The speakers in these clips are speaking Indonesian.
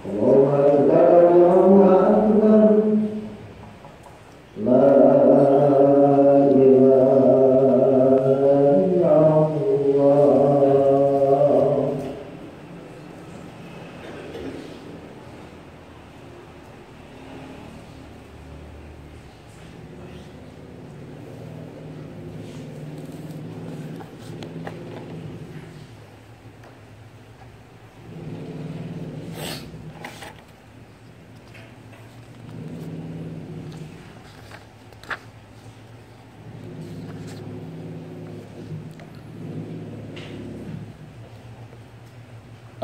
Allahu Akbar, Allahu Akbar. La ilaha illallah.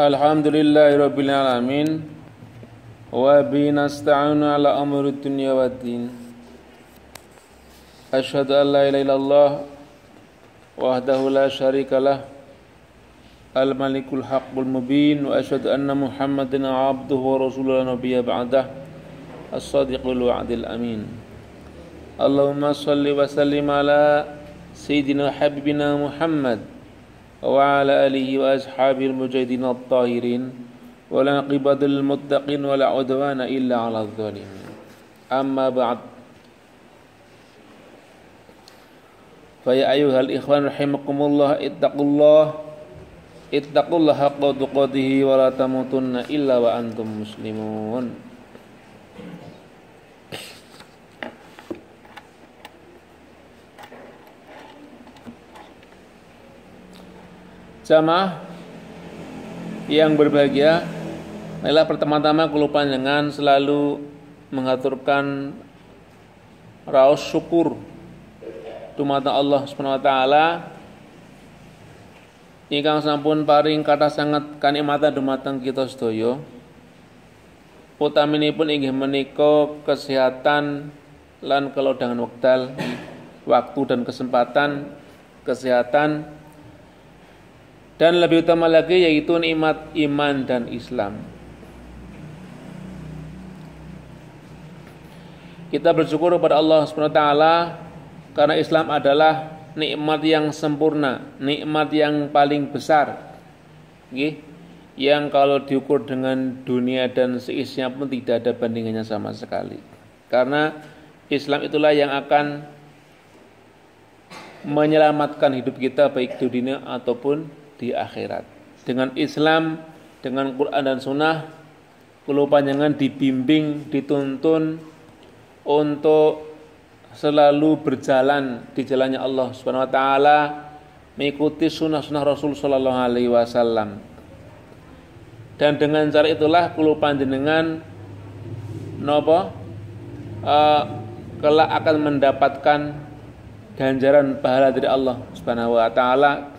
Alhamdulillahi rabbil alamin wa bihi nasta'inu ala umuri dunya waddin. Asyhadu an la ilaha illallah wahdahu la syarikalah al-malikul haqqul mubin wa asyhadu anna Muhammadan abduhu wa rasuluhu la nabiyya ba'dah as-sadiqul wa'dil amin. Allahumma shalli wa sallim ala sayyidina habibina Muhammad wa ala alihi wa ashabil mujahidin at-tahirin wa la aqibadul muttaqin wa la udwana illa ala adh-dhalimin. Amma ba'd. Fa ya ayyuhal ikhwan rahimakumullah ittaqullaha haqqa tuqatih wa la tamutunna illa wa antum muslimun. Jamaah yang berbahagia, marilah pertama-tama kula panjenengan selalu mengaturkan raos syukur dumateng Allah Subhanahu wa taala ingkang sampun paring kathah sanget kanikmatan dumateng kita sedaya. Utaminipun inggih menika kesehatan lan kelodhangan wekdal, waktu dan kesempatan, kesehatan, dan lebih utama lagi yaitu nikmat iman dan Islam. Kita bersyukur kepada Allah Subhanahu wa taala karena Islam adalah nikmat yang sempurna, nikmat yang paling besar. Yang kalau diukur dengan dunia dan seisinya pun tidak ada bandingannya sama sekali. Karena Islam itulah yang akan menyelamatkan hidup kita baik di dunia ataupun di akhirat. Dengan Islam, dengan Quran dan Sunnah, kula panjenengan dibimbing, dituntun untuk selalu berjalan di jalannya Allah Subhanahu wa taala, mengikuti sunnah-sunnah Rasul sallallahu alaihi wasallam. Dan dengan cara itulah kula panjenengan kelak akan mendapatkan ganjaran pahala dari Allah Subhanahu wa taala,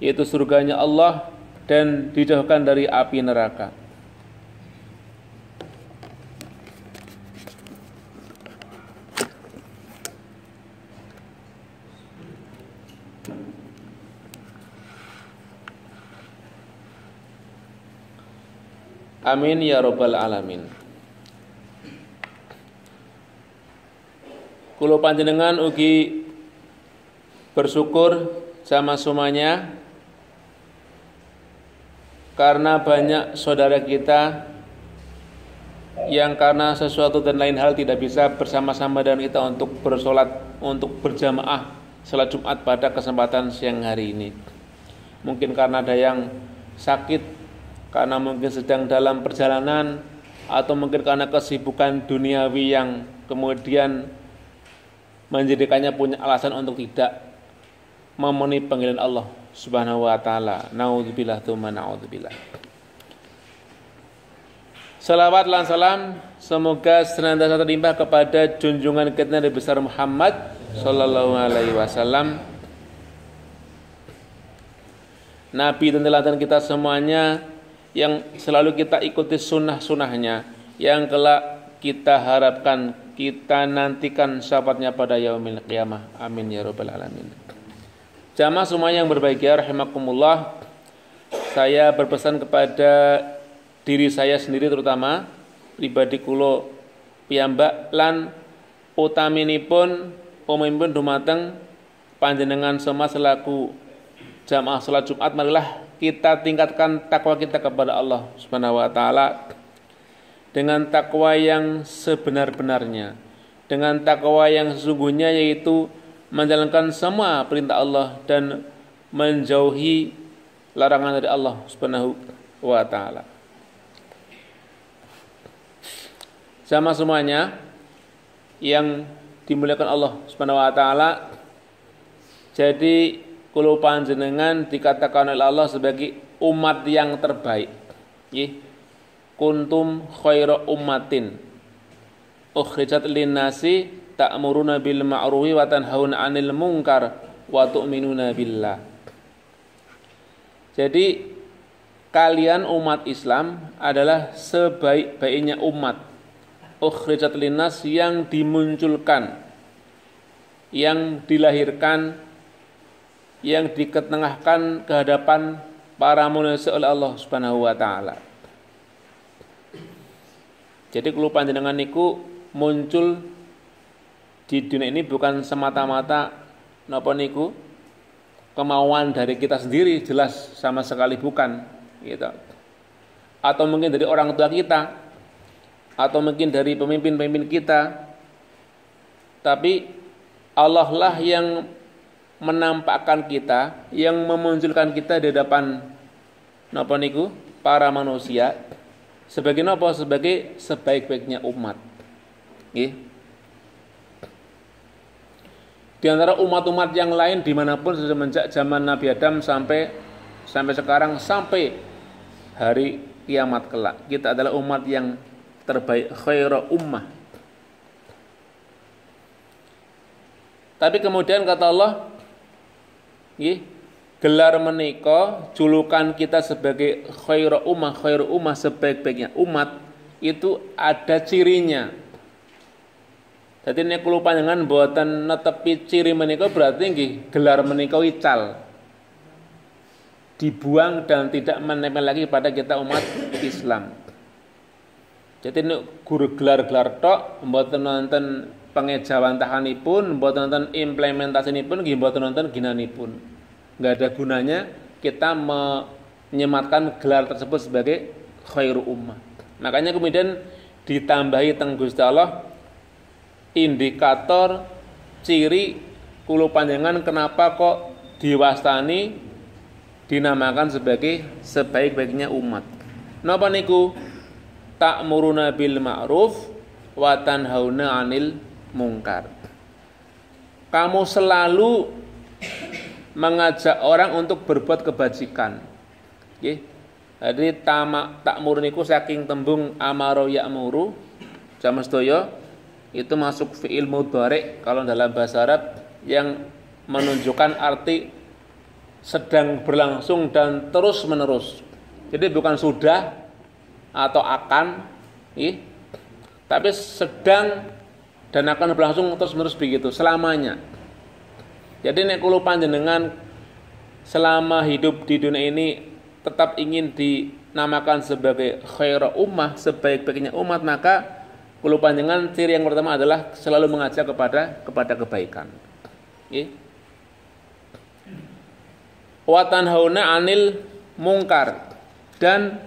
yaitu surganya Allah dan dijauhkan dari api neraka. Amin ya rabbal alamin. Kula panjenengan ugi bersyukur sama semuanya karena banyak saudara kita yang karena sesuatu dan lain hal tidak bisa bersama-sama dengan kita untuk bersolat, untuk berjamaah salat Jumat pada kesempatan siang hari ini. Mungkin karena ada yang sakit, karena mungkin sedang dalam perjalanan, atau mungkin karena kesibukan duniawi yang kemudian menjadikannya punya alasan untuk tidak memenuhi panggilan Allah Subhanahu wa taala. Naudzubillah tsumma naudzubillah. Salawat lan salam semoga senantiasa terlimpah kepada junjungan kita Nabi besar Muhammad sallallahu alaihi wasallam, nabi dan teladan kita semuanya, yang selalu kita ikuti sunnah-sunnahnya, yang kelak kita harapkan, kita nantikan syafaatnya pada yaumil qiyamah. Amin ya rabbal alamin. Jamaah semuanya yang berbahagia rahimakumullah, saya berpesan kepada diri saya sendiri terutama pribadi kula piyambak lan utaminipun pemimpin dumateng panjenengan semua selaku jamaah salat Jumat, marilah kita tingkatkan takwa kita kepada Allah Subhanahu wa taala dengan takwa yang sebenar-benarnya, dengan takwa yang sesungguhnya, yaitu menjalankan semua perintah Allah dan menjauhi larangan dari Allah Subhanahu wa taala. Sama semuanya yang dimuliakan Allah Subhanahu wa taala, jadi kulo panjenengan dikatakan oleh Allah sebagai umat yang terbaik. Nggih. Kuntum khaira ummatin ukhrijat linnasi ta'muruna bil ma'rufi wa tanhauna 'anil munkar wa tu'minuna billah. Jadi kalian umat Islam adalah sebaik-baiknya umat. Ukhrijat linnas, yang dimunculkan, yang dilahirkan, yang diketengahkan ke hadapan para manusia oleh Allah Subhanahu wa taala. Jadi kulo panjenengan niku muncul di dunia ini bukan semata-mata napa niku kemauan dari kita sendiri, jelas sama sekali bukan, gitu. Atau mungkin dari orang tua kita, atau mungkin dari pemimpin-pemimpin kita. Tapi Allah lah yang menampakkan kita, yang memunculkan kita di hadapan napa niku para manusia sebagai napa? Sebagai sebaik-baiknya umat. Nggih. Di antara umat-umat yang lain dimanapun semenjak zaman Nabi Adam sampai sekarang, sampai hari kiamat kelak, kita adalah umat yang terbaik, khaira ummah. Tapi kemudian kata Allah, gelar menika, julukan kita sebagai khairu ummah, sebaik-baiknya umat, itu ada cirinya. Jadi nek kula panjenengan mboten netepi ciri menika, berarti nggih gelar menika ical, dibuang dan tidak menempel lagi pada kita umat Islam. Jadi nek guru gelar-gelar tok, mboten nonton pengejawantahanipun, mboten nonton implementasinipun, nggih mboten nonton ginanipun. Enggak ada gunanya kita menyematkan gelar tersebut sebagai khairu ummah. Makanya kemudian ditambahi teng Gusti Allah indikator ciri kulo panjenengan kenapa kok diwastani dinamakan sebagai sebaik-baiknya umat. Napa niku? Ta'muruna bil ma'ruf wa tanhauna 'anil munkar. Kamu selalu mengajak orang untuk berbuat kebajikan. Nggih. Jadi ta'mur niku saking tembung amaro ya'muru, jama sedaya itu masuk fi'il mudhari kalau dalam bahasa Arab, yang menunjukkan arti sedang berlangsung dan terus menerus. Jadi bukan sudah atau akan, tapi sedang dan akan berlangsung terus menerus begitu selamanya. Jadi nek kula panjenengan selama hidup di dunia ini tetap ingin dinamakan sebagai khairu ummah, sebaik-baiknya umat, maka kula panjenengan ciri yang pertama adalah selalu mengajak kepada kebaikan. Nggih. Wa tanhauna 'anil munkar, dan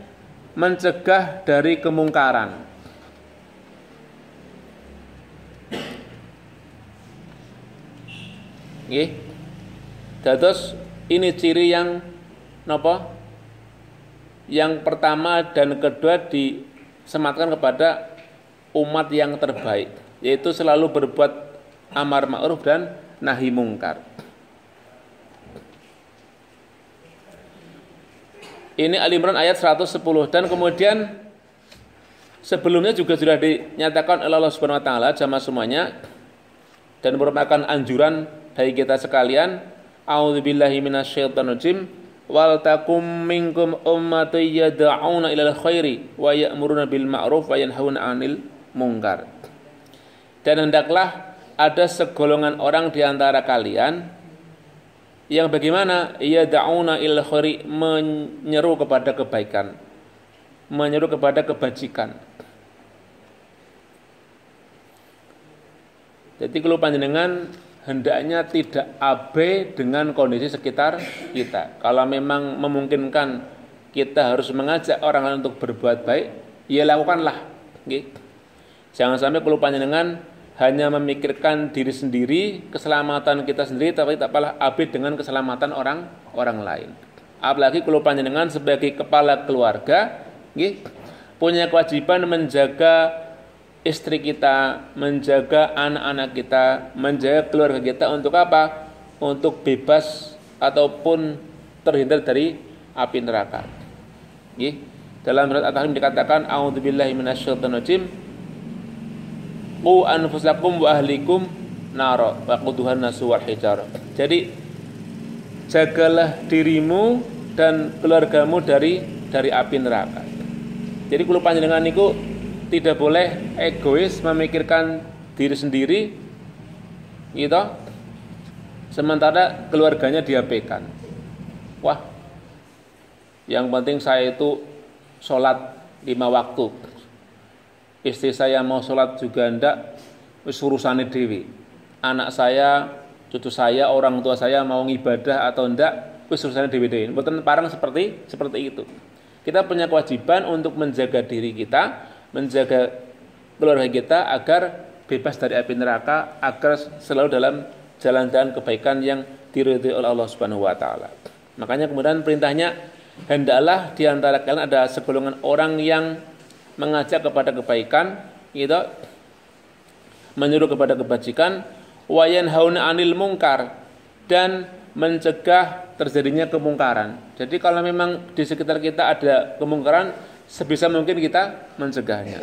mencegah dari kemungkaran. Nggih. Dados ini ciri yang napa? Yang pertama dan kedua disematkan kepada umat yang terbaik, yaitu selalu berbuat amar ma'ruf dan nahi mungkar. Ini Al-Imran ayat 110, dan kemudian sebelumnya juga sudah dinyatakan oleh Allah Subhanahu wa taala jamaah semuanya, dan merupakan anjuran dari kita sekalian. A'udzubillahi minasyaitonir rajim. Wal takum minkum ummatun yad'una ilal khairi wa ya'muruna bil ma'ruf wa yanhauna 'anil munkar. Dan hendaklah ada segolongan orang di antara kalian yang bagaimana? Yad'una ilal khairi, menyeru kepada kebaikan, menyeru kepada kebajikan. Jadi kalau panjenengan hendaknya tidak abai dengan kondisi sekitar kita. Kalau memang memungkinkan kita harus mengajak orang lain untuk berbuat baik, ya lakukanlah. Jangan sampai kelupaan dengan hanya memikirkan diri sendiri, keselamatan kita sendiri, tapi tak pernah abai dengan keselamatan orang lain. Apalagi kelupaan dengan sebagai kepala keluarga, punya kewajiban menjaga istri kita, menjaga anak-anak kita, menjaga keluarga kita untuk apa? Untuk bebas ataupun terhindar dari api neraka. Dalam surat At-Tahrim dikatakan, a'udzubillahi minasyaitonirrajim, qu anfusakum wa ahlikum nara waquduhan nasu wal hijarah. Jadi jagalah dirimu dan keluargamu dari api neraka. Jadi kulo panjenengan niku tidak boleh egois memikirkan diri sendiri gitu, sementara keluarganya diabaikan. Wah, yang penting saya itu sholat 5 waktu, istri saya mau sholat juga ndak, wis urusane dewi. Anak saya, cucu saya, orang tua saya mau ngibadah atau ndak, wis urusane dewi-dewi. Mboten parang seperti itu. Kita punya kewajiban untuk menjaga diri kita, menjaga keluarga kita agar bebas dari api neraka, agar selalu dalam jalan-jalan kebaikan yang diridhai oleh Allah Subhanahu wa taala. Makanya kemudian perintahnya, hendaklah di antara kalian ada segolongan orang yang mengajak kepada kebaikan, gitu, menyuruh kepada kebajikan, wa yanhauna 'anil munkar, dan mencegah terjadinya kemungkaran. Jadi kalau memang di sekitar kita ada kemungkaran, sebisa mungkin kita mencegahnya.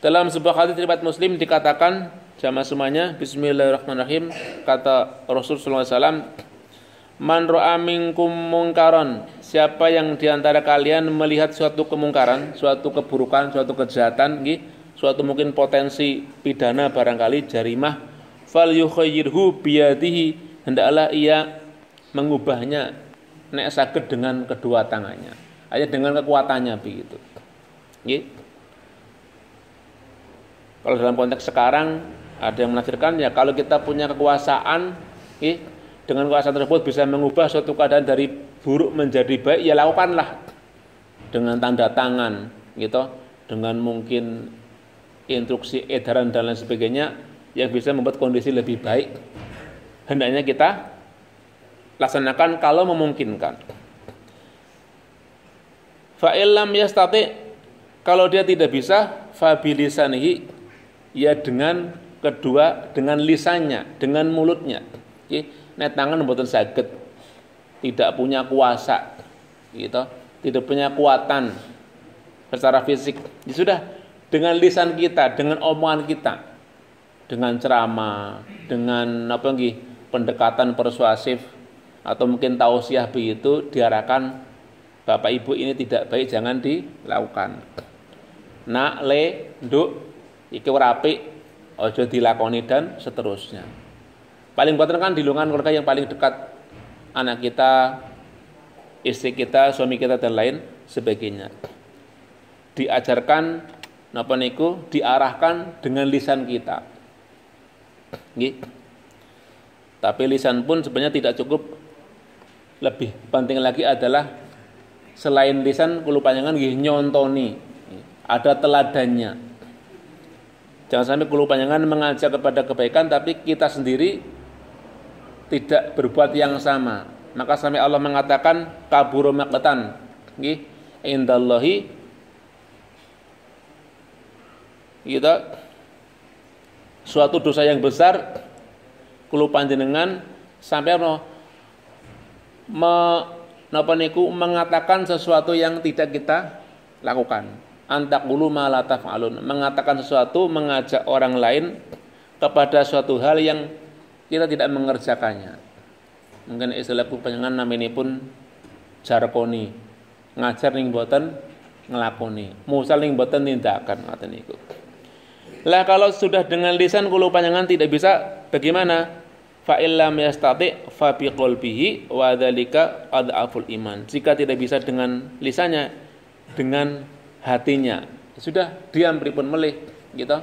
Dalam sebuah hadits riwayat Muslim dikatakan, jamaah semuanya, bismillahirrahmanirrahim, kata Rasulullah SAW, man ra'a minkum mungkaran, siapa yang diantara kalian melihat suatu kemungkaran, suatu keburukan, suatu kejahatan, suatu mungkin potensi pidana barangkali jarimah, fal yukhayyirhu biyadihi, hendaklah ia mengubahnya nek saged dengan kedua tangannya, hanya dengan kekuatannya begitu. Kalau dalam konteks sekarang ada yang menafsirkan, ya kalau kita punya kekuasaan, dengan kekuasaan tersebut bisa mengubah suatu keadaan dari buruk menjadi baik, ya lakukanlah dengan tanda tangan, gitu, dengan mungkin instruksi edaran dan lain sebagainya yang bisa membuat kondisi lebih baik. Hendaknya kita laksanakan kalau memungkinkan. Fa illam yastati, kalau dia tidak bisa, fa bilisanihi, ya dengan lisannya, dengan mulutnya. Nek tangan mboten saged, tidak punya kuasa, gitu, tidak punya kekuatan secara fisik. Ya sudah, dengan lisan kita, dengan omongan kita, dengan ceramah, dengan pendekatan persuasif atau mungkin tausiah begitu, diarahkan Bapak Ibu ini tidak baik, jangan dilakukan. Nak le nduk iki ora apik, aja dilakoni dan seterusnya. Paling boten kan di lingkungan keluarga yang paling dekat, anak kita, istri kita, suami kita dan lain sebagainya. Diajarkan napa niku, diarahkan dengan lisan kita. Nggih. Tapi lisan pun sebenarnya tidak cukup. Lebih penting lagi adalah selain lisan kulo panjenengan nggih nyontoni, ada teladannya. Jangan sampai kulo panjenengan mengajak kepada kebaikan tapi kita sendiri tidak berbuat yang sama. Maka sampai Allah mengatakan kaburu maqtan, nggih, indallahi, gitu, suatu dosa yang besar, kulo panjenengan sampai mengatakan sesuatu yang tidak kita lakukan. Antaqulu ma la taf'alun, mengatakan sesuatu, mengajak orang lain kepada suatu hal yang kita tidak mengerjakannya. Mungkin istilah panjenengan naminipun jarkoni, ngajar ning boten nglakoni, musal ning boten nindakan, ngoten niku. Lah kalau sudah dengan lisan kulo panjenengan tidak bisa, bagaimana? Fa illam yastati fa biqalbihi wa dzalika adhaful iman. Jika tidak bisa dengan lisannya, dengan hatinya, sudah diam pripun melih, gitu.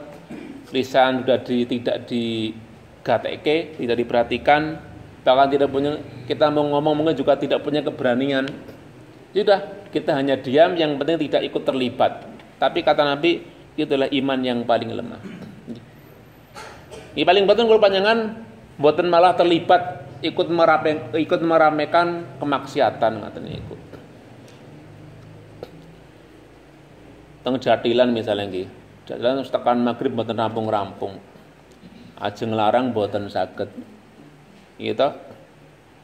Lisan sudah tidak gateke, tidak diperhatikan, bahkan tidak punya, kita mau ngomong mungkin juga tidak punya keberanian. Sudah, kita hanya diam, yang penting tidak ikut terlibat. Tapi kata Nabi, itulah iman yang paling lemah. Ini paling betul kalau panjangan boten malah terlibat ikut meramekan kemaksiatan ngaten niku. Teng jatilan misalnya nggih. Jatilan tekan magrib boten rampung-rampung. Ajeng larang boten saged. Gitu.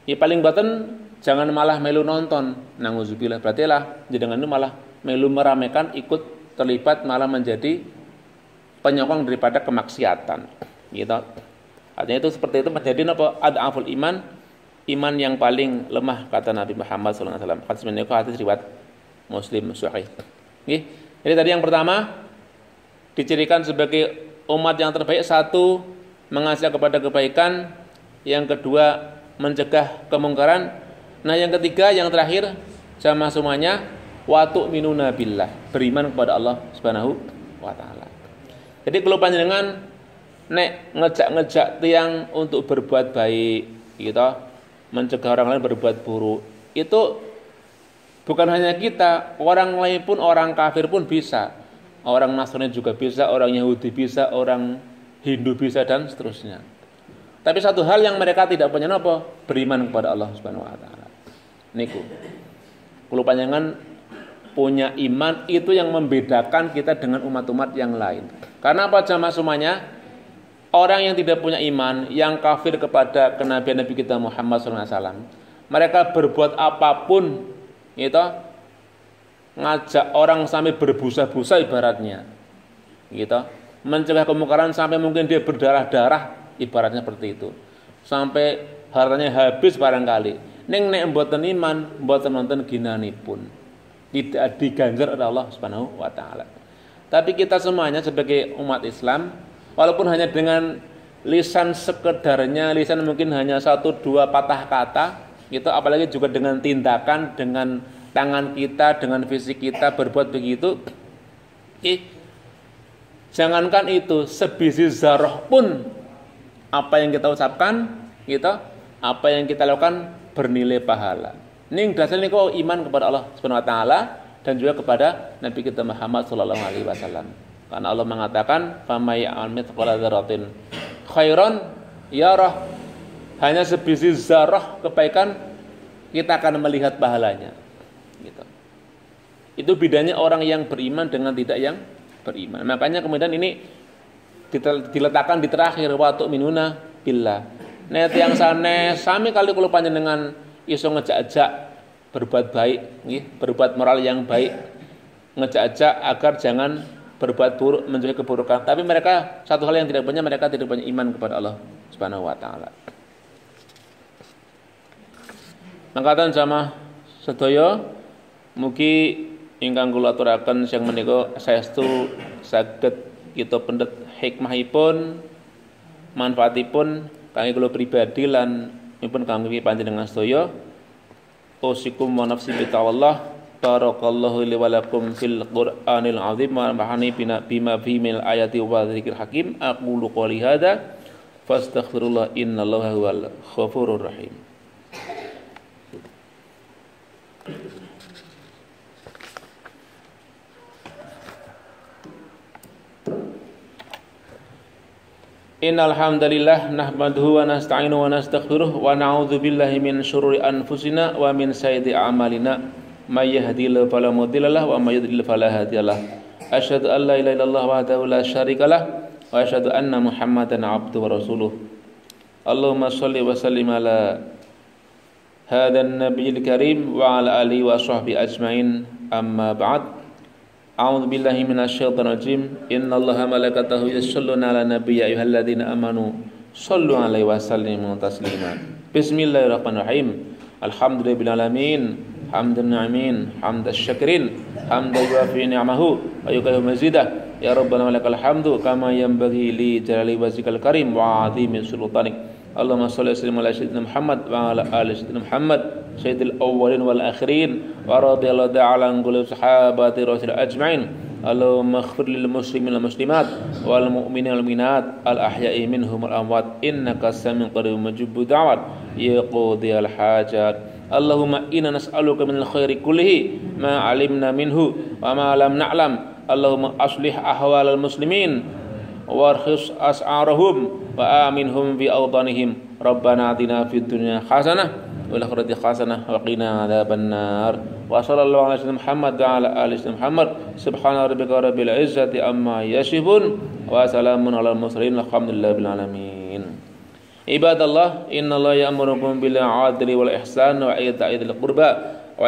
Ini paling boten jangan malah melu nonton. Nauzubillah, berarti lah jenengan itu malah melu meramekan ikut terlibat malah menjadi penyokong daripada kemaksiatan. Gitu. Artinya itu seperti itu menjadi apa? Ad'aful iman, iman yang paling lemah kata Nabi Muhammad SAW. Hadis riwayat Muslim sahih. Nggih. Jadi tadi yang pertama dicirikan sebagai umat yang terbaik, satu mengajak kepada kebaikan, yang kedua mencegah kemungkaran. Nah, yang ketiga yang terakhir jamaah semuanya wa tu'minuna billah, beriman kepada Allah Subhanahu wa taala. Jadi kalau panjenengan nek ngejak-ngejak tiang untuk berbuat baik, gitu, mencegah orang lain berbuat buruk, itu bukan hanya kita, orang lain pun, orang kafir pun bisa. Orang Nasrani juga bisa, orang Yahudi bisa, orang Hindu bisa, dan seterusnya. Tapi satu hal yang mereka tidak punya apa? Beriman kepada Allah Subhanahu wa taala. Niku. Kalau panjangan punya iman, itu yang membedakan kita dengan umat-umat yang lain. Karena apa jamaah semuanya? Orang yang tidak punya iman, yang kafir kepada kenabian Nabi kita Muhammad SAW, mereka berbuat apapun, gitu, ngajak orang sampai berbusa-busa ibaratnya, gitu, mencegah kemungkaran sampai mungkin dia berdarah-darah, ibaratnya seperti itu, sampai hartanya habis barangkali. Ning nek mboten iman, mboten nonton ginanipun, tidak diganjar oleh Allah Subhanahu wa taala. Tapi kita semuanya sebagai umat Islam, walaupun hanya dengan lisan sekedarnya, lisan mungkin hanya 1-2 patah kata, gitu, apalagi juga dengan tindakan, dengan tangan kita, dengan fisik kita berbuat begitu. Jangankan itu, sebiji zarah pun apa yang kita ucapkan, gitu, apa yang kita lakukan bernilai pahala. Ning dasarnya kok iman kepada Allah Subhanahu wa taala dan juga kepada Nabi kita Muhammad sallallahu alaihi wasallam. Karena Allah mengatakan, "Famay ya'mal mithqala dzarratin khairan yarah." Hanya sebiji zarah kebaikan kita akan melihat pahalanya. Gitu. Itu bedanya orang yang beriman dengan tidak yang beriman. Makanya kemudian ini diletakkan di terakhir, wa tu'minuna billah. Net yang sanes sami kali kula panjenengan iso ngejak-ajak berbuat baik, nggih, berbuat moral yang baik, ngejak-ajak agar jangan berbuat buruk, menjauhi keburukan. Tapi mereka satu hal yang tidak punya, mereka tidak punya iman kepada Allah Subhanahu wa taala. Mangkatan jamaah sedaya, mugi ingkang kula aturaken sing menika saestu saged kita pendet hikmahipun, manfaatipun kangge kula pribadi lan pun kangge panjenengan sedaya. Usikum wa nafsi bi taqwallah. Barakallahu li wa lakum fil Qur'anil azim wa nafa'ani bima fihi minal ayati wa dzikril hakim. Aqulu qouli hadza fastaghfirullah innallaha huwal ghafurur rahim. Innal hamdalillah nahmaduhu wa nasta'inu wa nastaghfiruh wa na'udzu billahi min syururi anfusina wa min sayyiati a'malina may yahdihillahu fala mudhillalah wa may yudlil fala hadiyalah. Asyhadu an la ilaha illallah wahdahu la syarikalah wa asyhadu anna Muhammadan 'abduhu wa rasuluh. Allahumma shalli wa sallim ala hadan nabiyil karim wa ala alihi wa sahbihi ajmain. Amma ba'd. A'udzu billahi minasyaitonir rajim. Innallaha malaikatahu yusholluna 'alan nabiyyi ayyuhalladzina amanu shallu 'alaihi wa sallimu taslima. Bismillahirrahmanirrahim. Alhamdulillahil alamin. Hamdan na'imin, hamdasy syakirin, hamdan yuwafi ni'amahu wa yukafi mazidah. Ya Rabbana walakal hamdu kama yanbaghi li jalali wajhikal karim wa 'azimi sultanik. Allahumma shalli wa sallim ala sayyidina Muhammad wa ala ali sayyidina Muhammad sayyidil awwalin wal akhirin wa radhiyallahu ta'ala an kulli sahabati rasul ajmain. Allahumma ighfir lil muslimin wal muslimat wal mu'minin wal mu'minat al ahya'i minhum wal amwat innaka sami'un qaribun mujibud da'wat ya qadiyal hajat. Allahumma inna nas'aluka minal khairi kullihi ma 'alimna minhu wa ma lam na'lam. Allahumma aslih ahwalal muslimin warkhis as'arahum wa aminhum fi awtanihim. Rabbana atina fid dunya hasanah wal akhirati hasanah wa qina adzabannar. Wa sallallahu ala sayyidina Muhammad wa ala ali sayyidina Muhammad. Subhana rabbika rabbil izzati amma yasifun wa salamun alal mursalin walhamdulillahi rabbil alamin. Ibadallah, innallaha ya'murukum bil 'adli wal ihsan wa ita'i dzil qurba wa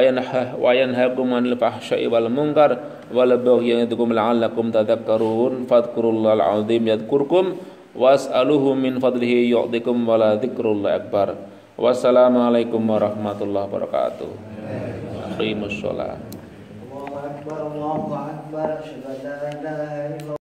yanhaakum 'anil fahsya'i wal munkar wal baghi ya'idukum la'allakum tadhakkarun. Fadhkurullahal 'azim yadhkurkum was'aluhu min fadlihi yu'tikum wa la dzikrullahi akbar. Wassalamualaikum warahmatullahi wabarakatuh. Aqimus shalah. Allahu akbar, Allahu akbar, asyhadu an la ilaha illallah.